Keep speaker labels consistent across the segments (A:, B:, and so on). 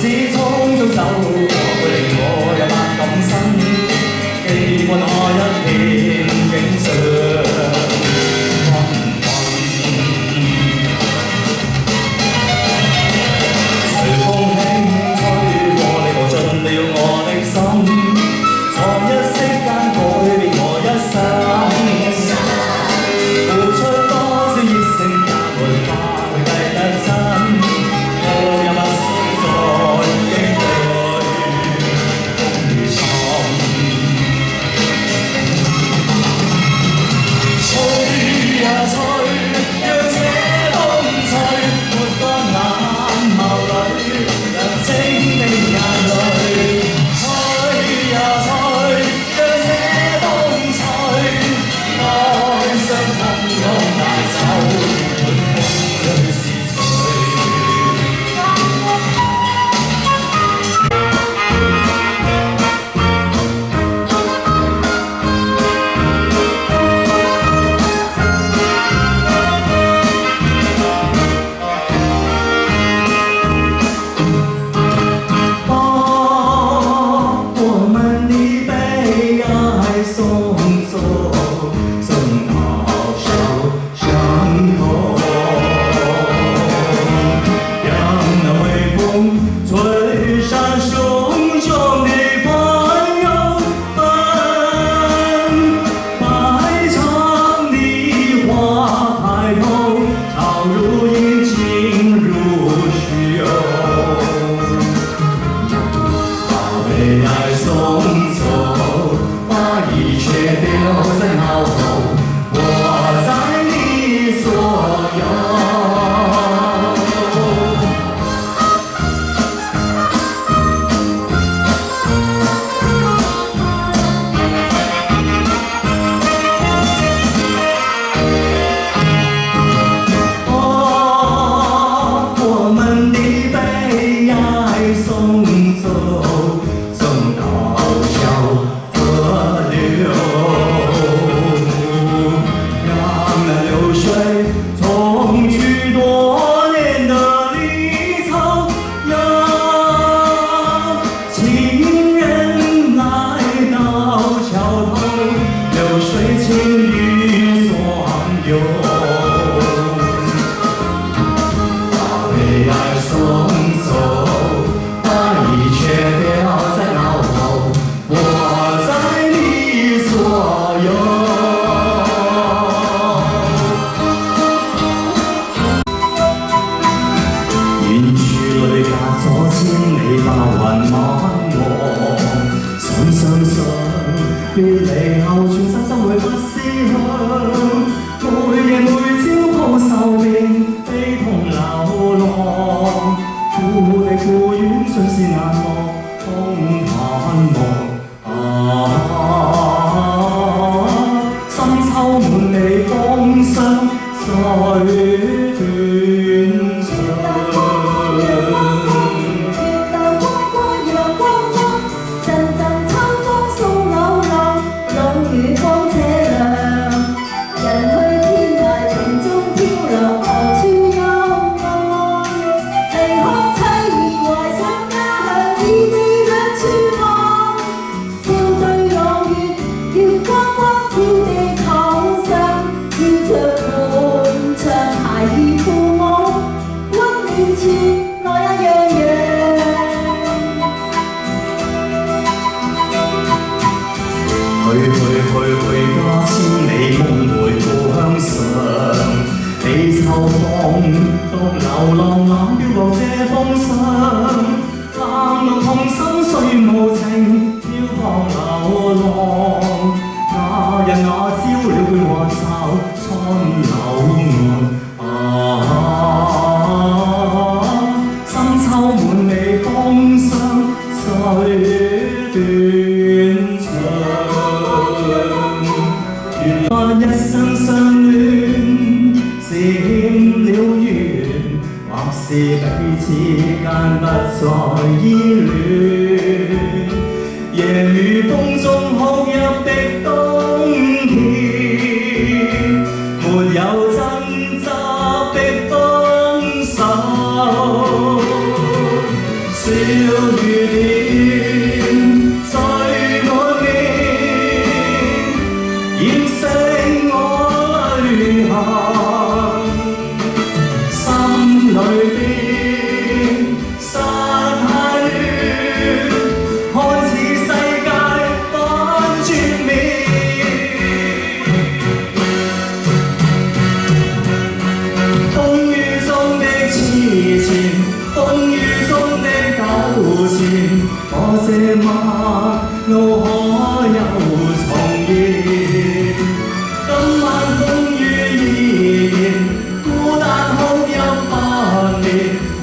A: 始匆匆走過，令我也不敢身，記掛那一片景象。隨風輕吹過，你無盡了我的心，藏一息間改變我一生。付出多少熱誠也沒法去計得真，我也不想再經歷風雨沉。吹呀吹，讓這風吹，抹乾眼眸裏亮晶的眼淚。吹呀吹，讓這風吹，愛傷通通帶走，滿風裏是是如電在我面，燃成我淚痕，心裏邊失下戀，看似世界反轉面。風雨中的痴纏，風雨中的糾纏，我這晚怒可又重現。今晚風雨依然，孤單哭泣不眠，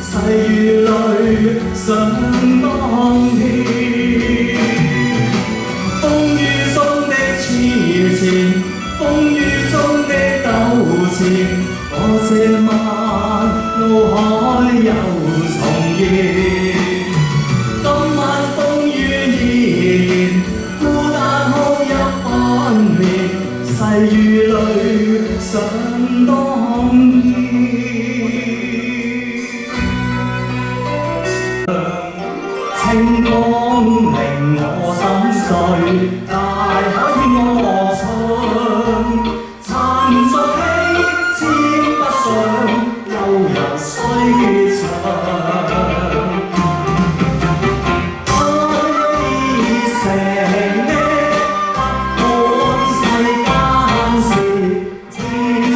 A: 細雨裏想當天。風雨中的痴纏，風雨中的糾纏，我這晚怒海又重現。今晚風雨依然，孤單哭泣不眠，細雨裏想當天。清風令我心碎，大海添我樂趣，殘俗的沾不上，悠悠須結場。愛已成的不管世間事，天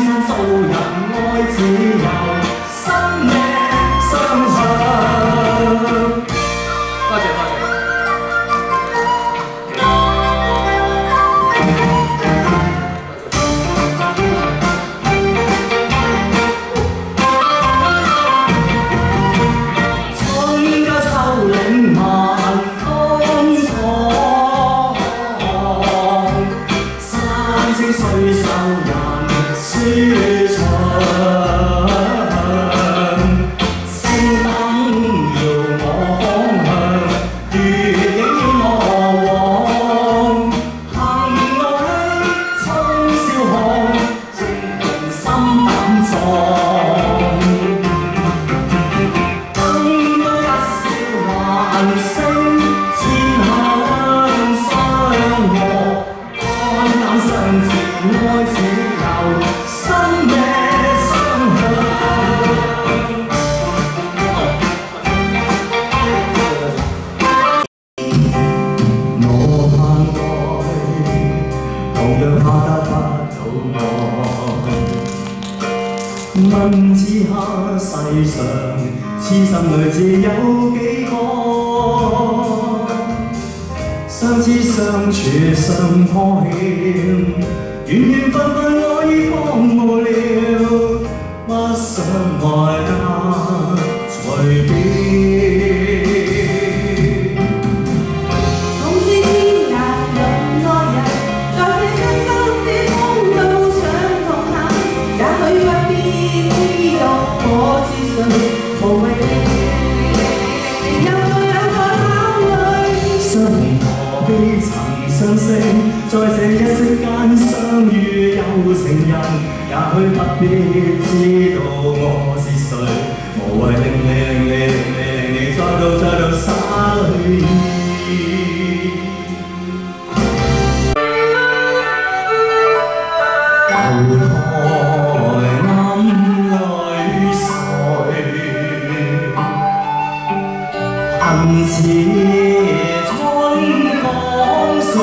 A: 生做人愛自由，心野相向。多謝。春家秋嶺晚風闖，山清水秀人舒暢，星燈搖我方向，月影邀我往，行路起衝霄巷，正紅心膽壯。燈多一笑還聲，千香相和，肝膽相照愛自由，心野相向。我盼愛，同樣怕得不到愛。問此刻世上，痴心女子有幾個？相知相處相拖欠，緣緣分分我已荒無聊，不想愛得隨便。
B: 總之天涯兩愛人，在這傷心的風都想放下，也許不必知道我是誰，無謂又再有個考慮。
A: 相連何必曾相識，在這一息間相遇有情人，也許不必知道我是誰，無謂令你再度灑淚意。後台暗淚垂，恨似春江水。